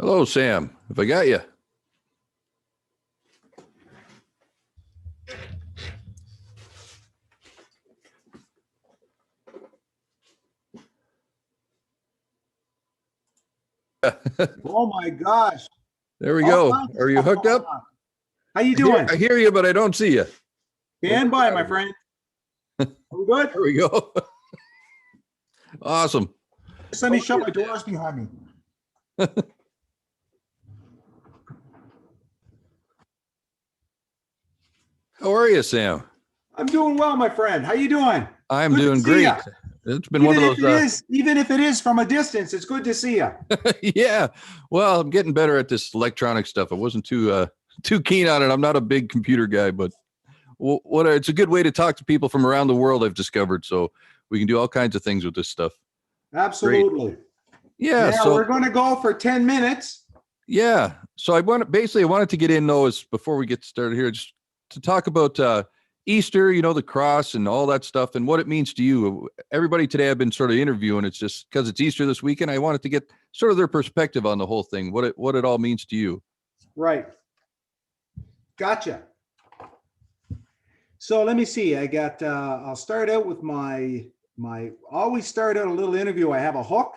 Hello, Sam. Have I got you? Oh my gosh. There we All go. kinds of Are you stuff hooked going up? on. How you doing? I hear you, but I don't see you. Stand by, my friend. Are we good? There we go. Awesome. Just let me shut my doors behind me. How are you, Sam? I'm doing well, my friend. How you doing? I'm Good to doing see great. ya. It's been one of those. Even if it is from a distance, it's good to see you. Yeah. Well, I'm getting better at this electronic stuff. I wasn't too keen on it. I'm not a big computer guy, but it's a good way to talk to people from around the world, I've discovered. So we can do all kinds of things with this stuff. Absolutely. Great. Yeah. Now So we're going to go for 10 minutes. yeah. So I wanted to get in though, is before we get started here, just to talk about Easter, the cross and all that stuff and what it means to you. Everybody today I've been sort of interviewing, it's just because it's Easter this weekend. I wanted to get sort of their perspective on the whole thing, what it all means to you. Right. Gotcha. So let me see. I'll start out with my always start out a little interview. I have a hook.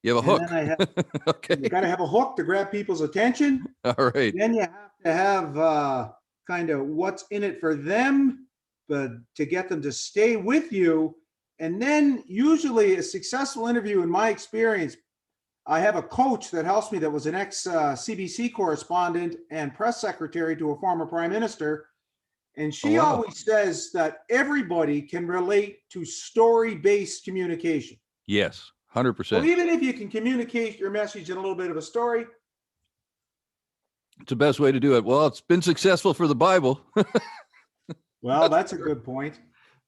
You have a hook. Then I have, okay. You got to have a hook to grab people's attention. All right. Then you have to have kind of what's in it for them, but to get them to stay with you. And then usually a successful interview, in my experience, I have a coach that helps me that was an ex-CBC correspondent and press secretary to a former prime minister. And she always says that everybody can relate to story-based communication. Yes, 100%. So even if you can communicate your message in a little bit of a story, it's the best way to do it. Well, it's been successful for the Bible. Well, that's a good point.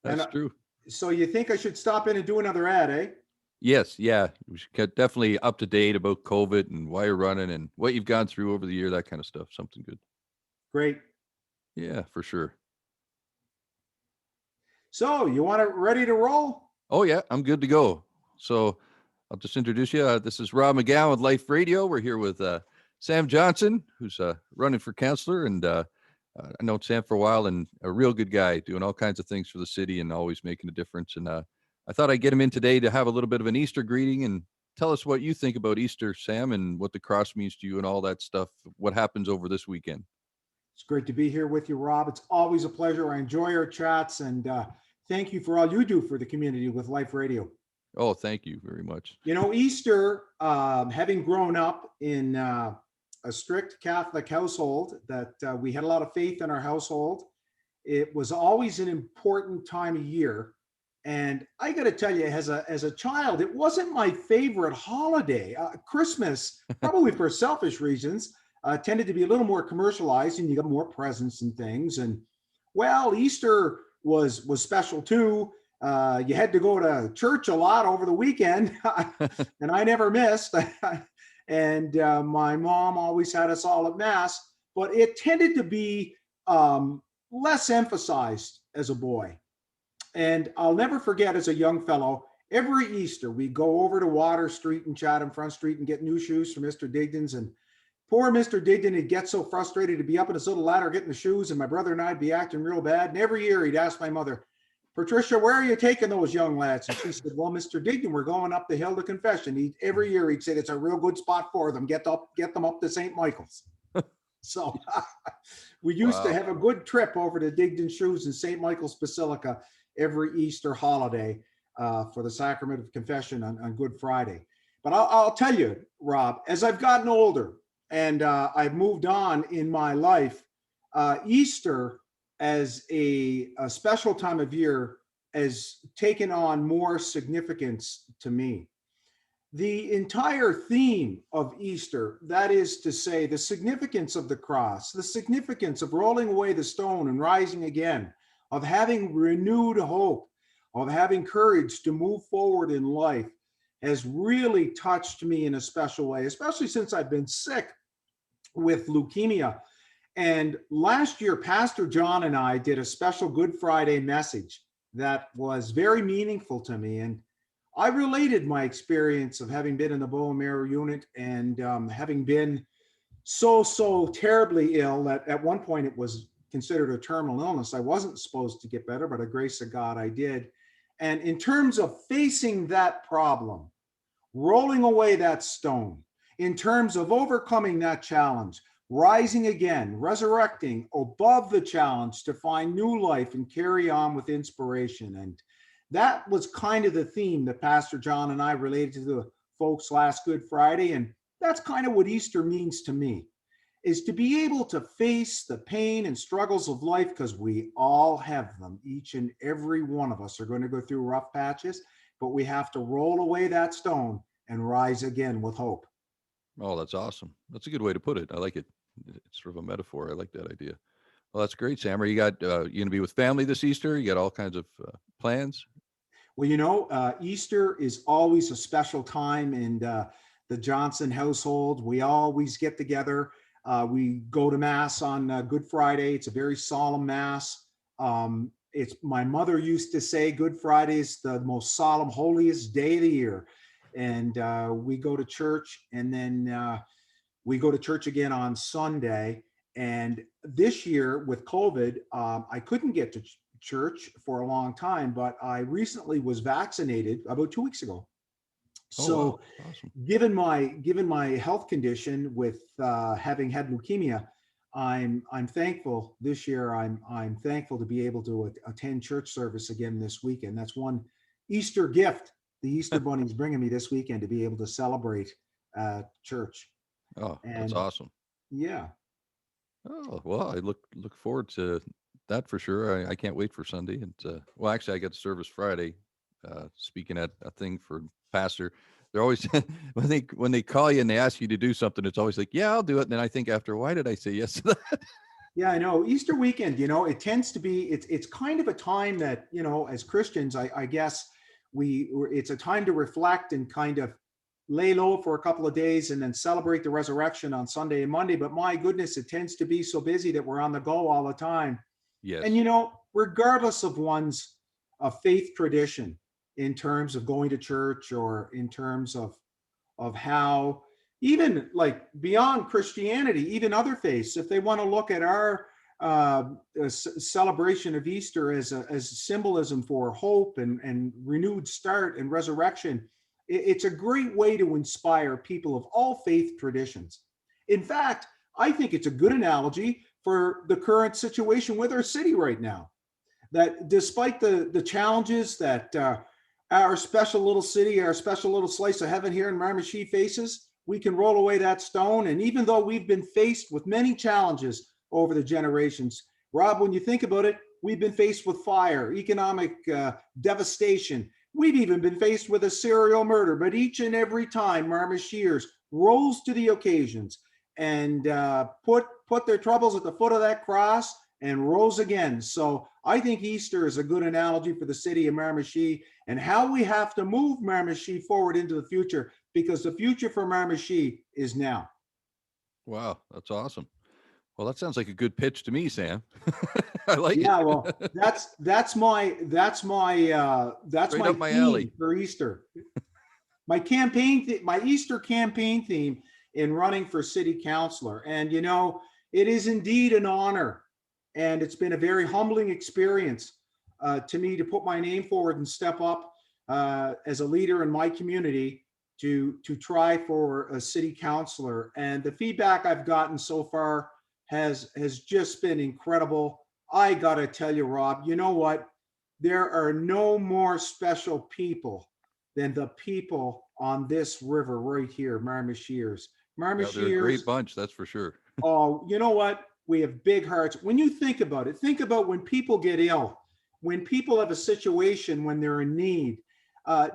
That's true. So you think I should stop in and do another ad, eh? Yes, yeah. We should get definitely up to date about COVID and why you're running and what you've gone through over the year, that kind of stuff. Something good. Great. Yeah, for sure. So you want it ready to roll? Oh, yeah, I'm good to go. So I'll just introduce you. This is Rob McGowan with Life Radio. We're here with Sam Johnston, who's running for councillor. And I know Sam for a while and a real good guy doing all kinds of things for the city and always making a difference. And I thought I'd get him in today to have a little bit of an Easter greeting and tell us what you think about Easter, Sam, and what the cross means to you and all that stuff, what happens over this weekend. It's great to be here with you, Rob. It's always a pleasure. I enjoy our chats, and thank you for all you do for the community with Life Radio. Oh, thank you very much. Easter, having grown up in a strict Catholic household, that we had a lot of faith in our household. It was always an important time of year. And I got to tell you, as a child, it wasn't my favorite holiday. Christmas, probably for selfish reasons, tended to be a little more commercialized, and you got more presents and things. And well, Easter was special too. You had to go to church a lot over the weekend, and I never missed. And my mom always had us all at mass, but it tended to be less emphasized as a boy. And I'll never forget, as a young fellow, every Easter we go over to Water Street and Chatham Front Street and get new shoes from Mr. Digdon's. And poor Mr. Digdon would get so frustrated to be up in his little ladder getting the shoes, and my brother and I'd be acting real bad. And every year he'd ask my mother, "Patricia, where are you taking those young lads?" And she said, "Well, Mr. Digdon, we're going up the hill to confession." Every year he'd say, "It's a real good spot for them. Get them up to St. Michael's." So we used to have a good trip over to Digdon Shoes in St. Michael's Basilica every Easter holiday for the sacrament of confession on Good Friday. But I'll tell you, Rob, as I've gotten older and I've moved on in my life, Easter as a special time of year has taken on more significance to me. The entire theme of Easter, that is to say, the significance of the cross, the significance of rolling away the stone and rising again, of having renewed hope, of having courage to move forward in life, has really touched me in a special way, especially since I've been sick with leukemia. And last year, Pastor John and I did a special Good Friday message that was very meaningful to me. And I related my experience of having been in the bone marrow unit and having been so terribly ill that at one point it was considered a terminal illness. I wasn't supposed to get better, but by the grace of God, I did. And in terms of facing that problem, rolling away that stone, in terms of overcoming that challenge, rising again, resurrecting above the challenge to find new life and carry on with inspiration. And that was kind of the theme that Pastor John and I related to the folks last Good Friday. And that's kind of what Easter means to me, is to be able to face the pain and struggles of life, because we all have them. Each and every one of us are going to go through rough patches, but we have to roll away that stone and rise again with hope. Oh, that's awesome. That's a good way to put it. I like it. It's sort of a metaphor. I like that idea. Well, that's great, Sam. Are you going to be with family this Easter? You got all kinds of plans? Well, Easter is always a special time in the Johnston household. We always get together. We go to Mass on Good Friday. It's a very solemn Mass. It's my mother used to say Good Friday is the most solemn, holiest day of the year. And we go to church, and then we go to church again on Sunday. And this year with COVID, I couldn't get to church for a long time, but I recently was vaccinated about 2 weeks ago. Oh, So wow. Awesome. given my health condition with having had leukemia, I'm thankful this year. I'm thankful to be able to attend church service again this weekend. That's one Easter gift the Easter Bunny's bringing me this weekend, to be able to celebrate church. Oh, that's And awesome. yeah, Oh, well, I look forward to that for sure. I can't wait for Sunday. And well, actually, I got service Friday, speaking at a thing for pastor. They're always when they call you and they ask you to do something, it's always like, yeah, I'll do it. And then I think after, why did I say yes to that? yeah, I know. Easter weekend, it tends to be, it's kind of a time that, as Christians, I guess it's a time to reflect and kind of lay low for a couple of days and then celebrate the resurrection on Sunday and Monday. But my goodness, it tends to be so busy that we're on the go all the time. Yes. And, regardless of one's faith tradition, in terms of going to church, or in terms of how, even like beyond Christianity, even other faiths, if they want to look at our celebration of Easter as symbolism for hope and renewed start and resurrection, it's a great way to inspire people of all faith traditions. In fact, I think it's a good analogy for the current situation with our city right now, that despite the challenges that our special little city, our special little slice of heaven here in Miramichi faces, we can roll away that stone. And even though we've been faced with many challenges over the generations, Rob, when you think about it, we've been faced with fire, economic devastation. We've even been faced with a serial murder, but each and every time Miramichiers rose to the occasions and put their troubles at the foot of that cross and rose again. So I think Easter is a good analogy for the city of Miramichi and how we have to move Miramichi forward into the future, because the future for Miramichi is now. Wow, that's awesome. Well, that sounds like a good pitch to me, Sam. I like it. Yeah, well, that's my Straight up my theme alley. for Easter. My Easter campaign theme in running for city councilor. And it is indeed an honor, and it's been a very humbling experience to me to put my name forward and step up as a leader in my community to try for a city councilor. And the feedback I've gotten so far has just been incredible. I gotta tell you, Rob, you know what? There are no more special people than the people on this river right here, Miramichiers. Yeah, they're a great bunch, that's for sure. Oh, you know what? We have big hearts. When you think about it, think about when people get ill, when people have a situation, when they're in need.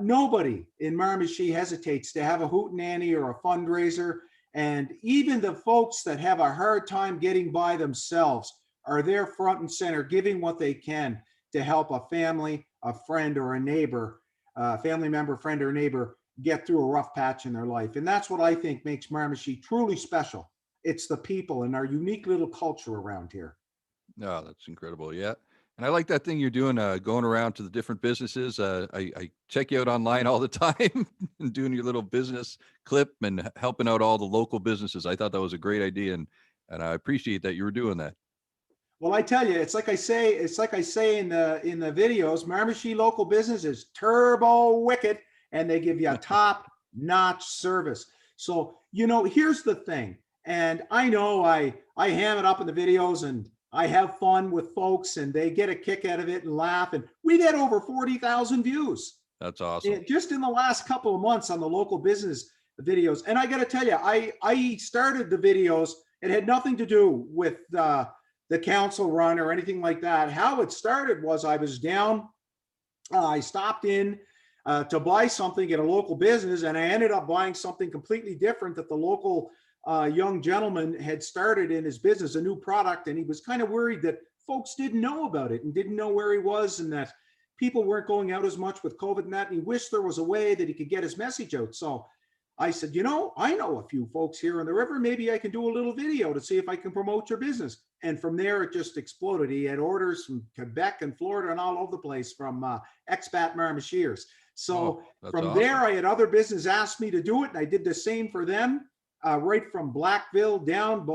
Nobody in Miramichi hesitates to have a hootenanny or a fundraiser. And even the folks that have a hard time getting by themselves are there front and center, giving what they can to help a family, a friend, or a neighbor, family member, friend, or neighbor get through a rough patch in their life. And that's what I think makes Miramichi truly special. It's the people and our unique little culture around here. No, that's incredible. Yeah. And I like that thing you're doing, going around to the different businesses. I check you out online all the time and doing your little business clip and helping out all the local businesses. I thought that was a great idea, and I appreciate that you were doing that. Well, I tell you, it's like I say in the videos, Miramichi local business is turbo wicked, and they give you a top-notch service. So, here's the thing, and I know I ham it up in the videos, and I have fun with folks, and they get a kick out of it and laugh, and we get over 40,000 views That's awesome. just in the last couple of months on the local business videos. And I got to tell you, I started the videos. It had nothing to do with the council run or anything like that. How it started was I was down. I stopped in to buy something at a local business, and I ended up buying something completely different that the local young gentleman had started in his business, a new product, and he was kind of worried that folks didn't know about it and didn't know where he was, and that people weren't going out as much with COVID and that, and he wished there was a way that he could get his message out. So I said, I know a few folks here in the river. Maybe I can do a little video to see if I can promote your business. And from there, it just exploded. He had orders from Quebec and Florida and all over the place from expat Miramichiers. So from awesome. there, I had other business ask me to do it, and I did the same for them, right from Blackville down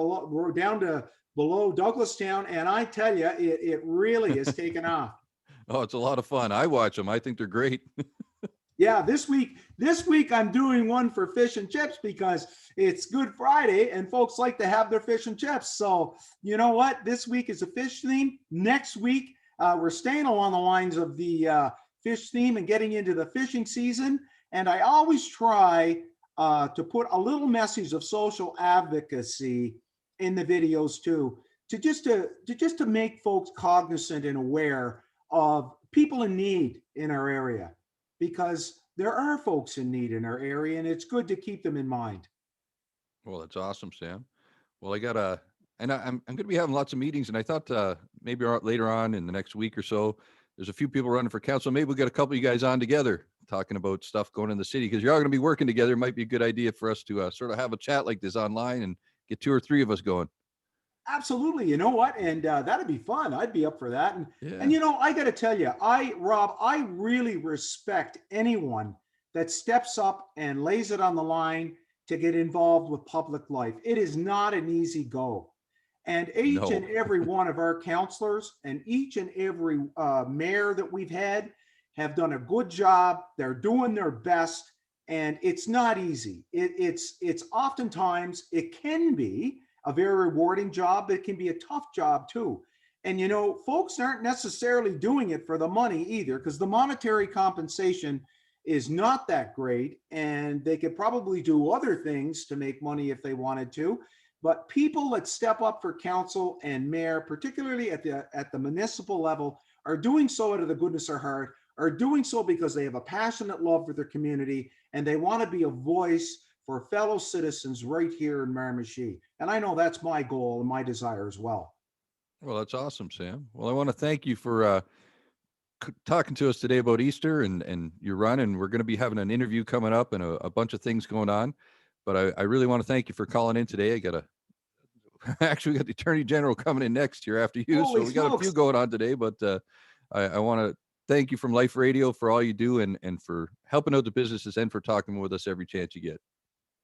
to below Douglastown. And I tell you, it really has taken off. Oh, it's a lot of fun. I watch them. I think they're great. Yeah, this week I'm doing one for fish and chips because it's Good Friday and folks like to have their fish and chips. So you know what? This week is a fish theme. Next week, we're staying along the lines of the fish theme and getting into the fishing season. And I always try to put a little message of social advocacy in the videos too, to just to make folks cognizant and aware of people in need in our area, because there are folks in need in our area, and it's good to keep them in mind. Well, that's awesome, Sam. Well, I'm going to be having lots of meetings, and I thought maybe later on in the next week or so, there's a few people running for council. Maybe we'll get a couple of you guys on together talking about stuff going in the city, because you're all going to be working together. It might be a good idea for us to sort of have a chat like this online and get 2 or 3 of us going. Absolutely. You know what? And that'd be fun. I'd be up for that. And I got to tell you, Rob, I really respect anyone that steps up and lays it on the line to get involved with public life. It is not an easy go. And each and every one of our counselors and each and every mayor that we've had have done a good job. They're doing their best, and it's not easy. It's oftentimes, it can be a very rewarding job, but it can be a tough job too. And folks aren't necessarily doing it for the money either, because the monetary compensation is not that great, and they could probably do other things to make money if they wanted to. But people that step up for council and mayor, particularly at the municipal level, are doing so out of the goodness of heart, are doing so because they have a passionate love for their community, and they want to be a voice for fellow citizens right here in Miramichi. And I know that's my goal and my desire as well. Well, that's awesome, Sam. Well, I want to thank you for talking to us today about Easter and your run. And we're going to be having an interview coming up and a bunch of things going on. But I really want to thank you for calling in today. Actually, we got the Attorney General coming in next year after you. Holy so we got smokes. a few going on today, but I want to thank you from Life Radio for all you do and for helping out the businesses and for talking with us every chance you get.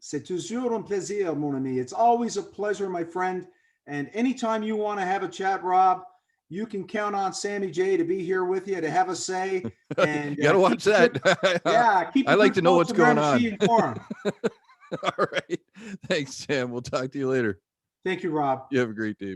C'est toujours un plaisir, mon ami. It's always a pleasure, my friend. And anytime you want to have a chat, Rob, you can count on Sammy J to be here with you to have a say. And you got to watch that. Keep I like to know what's going on. Informed. All right. Thanks, Sam. We'll talk to you later. Thank you, Rob. You have a great day.